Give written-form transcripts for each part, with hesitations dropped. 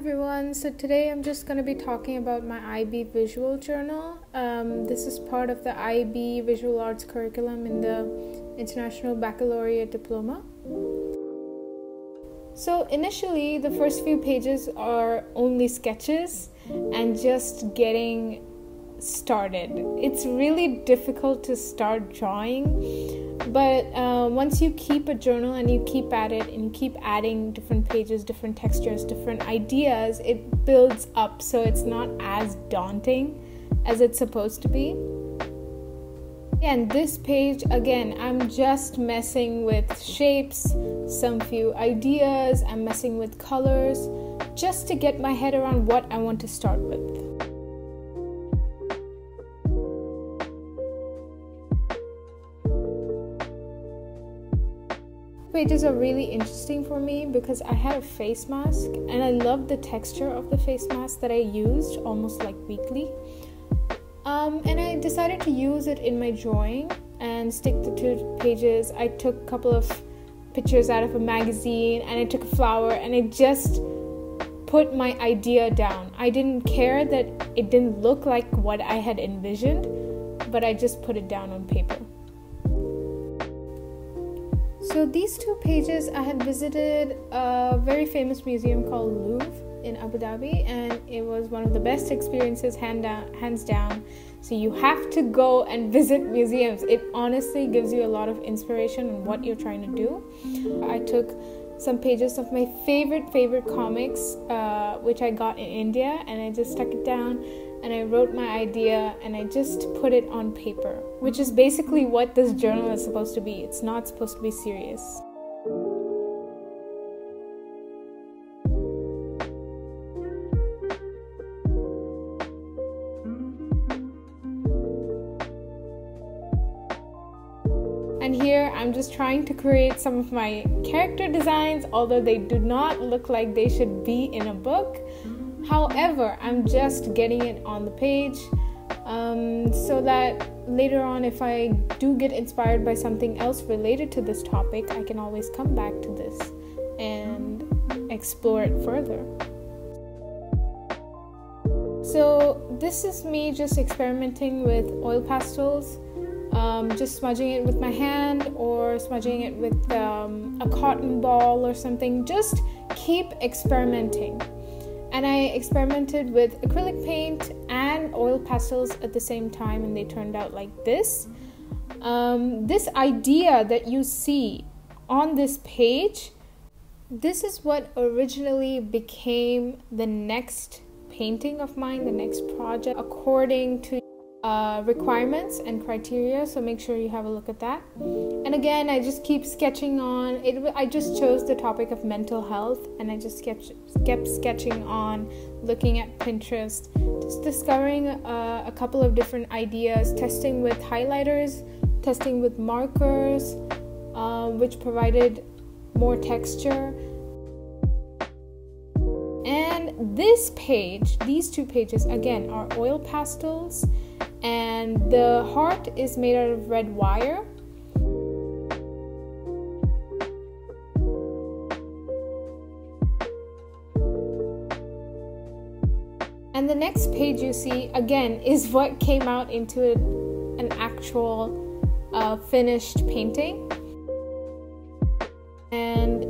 everyone. So today I'm just going to be talking about my IB visual journal. This is part of the IB visual arts curriculum in the International Baccalaureate Diploma. So initially the first few pages are only sketches and just getting started. It's really difficult to start drawing, but once you keep a journal and you keep at it and you keep adding different pages, different textures, different ideas, it builds up, so it's not as daunting as it's supposed to be. And this page, again, I'm just messing with shapes, some few ideas, I'm messing with colors, just to get my head around what I want to start with. Pages are really interesting for me because I had a face mask and I loved the texture of the face mask that I used almost like weekly. And I decided to use it in my drawing and stick the two pages. I took a couple of pictures out of a magazine and I took a flower and I just put my idea down. I didn't care that it didn't look like what I had envisioned, but I just put it down on paper. So these two pages, I had visited a very famous museum called Louvre in Abu Dhabi, and it was one of the best experiences, hands down. So you have to go and visit museums. It honestly gives you a lot of inspiration on what you're trying to do. I took some pages of my favorite comics, which I got in India, and I just stuck it down and I wrote my idea and I just put it on paper, which is basically what this journal is supposed to be. It's not supposed to be serious. And here I'm just trying to create some of my character designs, although they do not look like they should be in a book. However, I'm just getting it on the page so that later on, if I do get inspired by something else related to this topic, I can always come back to this and explore it further. So this is me just experimenting with oil pastels, just smudging it with my hand or smudging it with a cotton ball or something. Just keep experimenting. And I experimented with acrylic paint and oil pastels at the same time, and they turned out like this. This idea that you see on this page, this is what originally became the next painting of mine, the next project, according to requirements and criteria, so make sure you have a look at that. And again, I just keep sketching on it. I just chose the topic of mental health, and I just kept sketching on, looking at Pinterest, just discovering a couple of different ideas, testing with highlighters, testing with markers, which provided more texture. And this page, these two pages again, are oil pastels, and the heart is made out of red wire. And the next page you see again is what came out into an actual finished painting. And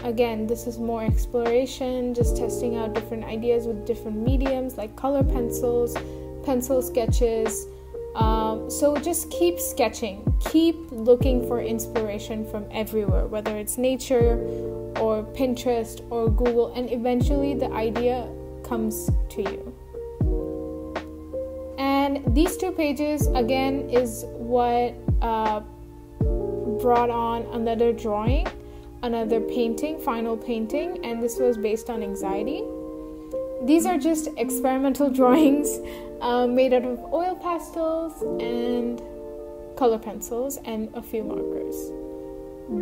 again, this is more exploration, just testing out different ideas with different mediums like color pencils, pencil sketches. So just keep sketching, keep looking for inspiration from everywhere, whether it's nature or Pinterest or Google, and eventually the idea comes to you. And these two pages again is what brought on another drawing, another painting, final painting, and this was based on anxiety. These are just experimental drawings made out of oil pastels and color pencils and a few markers.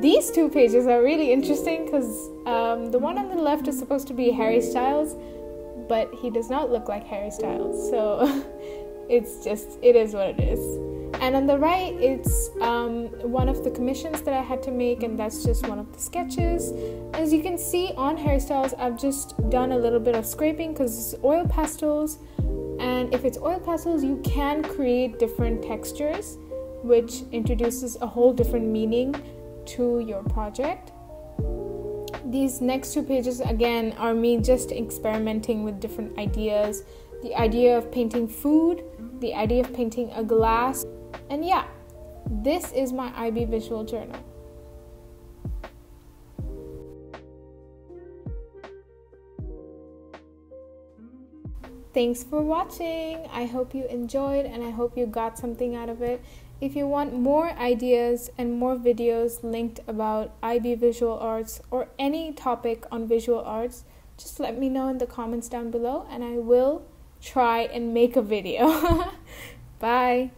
These two pages are really interesting because the one on the left is supposed to be Harry Styles, but he does not look like Harry Styles, so it is what it is. And on the right, it's one of the commissions that I had to make, and that's just one of the sketches. As you can see on hairstyles, I've just done a little bit of scraping because it's oil pastels, and if it's oil pastels, you can create different textures, which introduces a whole different meaning to your project. These next 2 pages again are me just experimenting with different ideas. The idea of painting food, the idea of painting a glass, and yeah, this is my IB visual journal. Thanks for watching. I hope you enjoyed and I hope you got something out of it. If you want more ideas and more videos linked about IB visual arts or any topic on visual arts, just let me know in the comments down below and I will try and make a video. Bye.